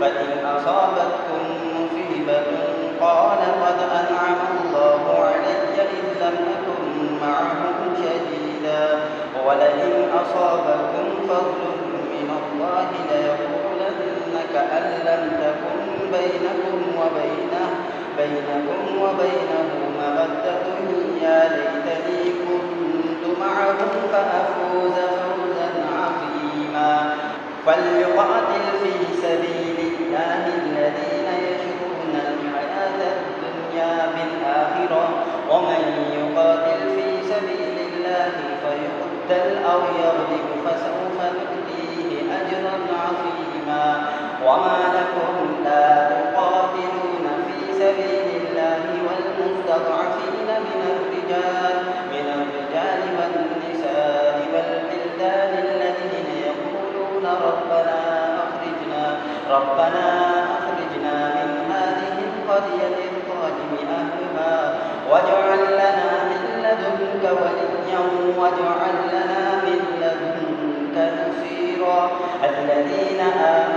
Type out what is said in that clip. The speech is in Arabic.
فإن أصابتكم مصيبة قال قد أنعم الله علي إذ لم أكن معهم شهيدا ولئن أصابكم فضل من الله ليقولن كأن لم تكن بينكم وبينه مودة يا ليتني كنت معهم فأفوز فوزا عظيما فليقاتل في سبيل الله الذين يشرون الحياة الدنيا بالآخرة ومن يقاتل في سبيل الله فيقتل أو يغلب فسوف نؤتيه أجرا عظيما وما لكم لا تقاتلون في سبيل الله والمستضعفين من الرجال والنساء والولدان الذين يقولون ربنا أخرجنا من هذه القرية الظالم أهلها واجعل لنا من لدنك وليا واجعل لنا من لدنك نصيرا الذين آمنوا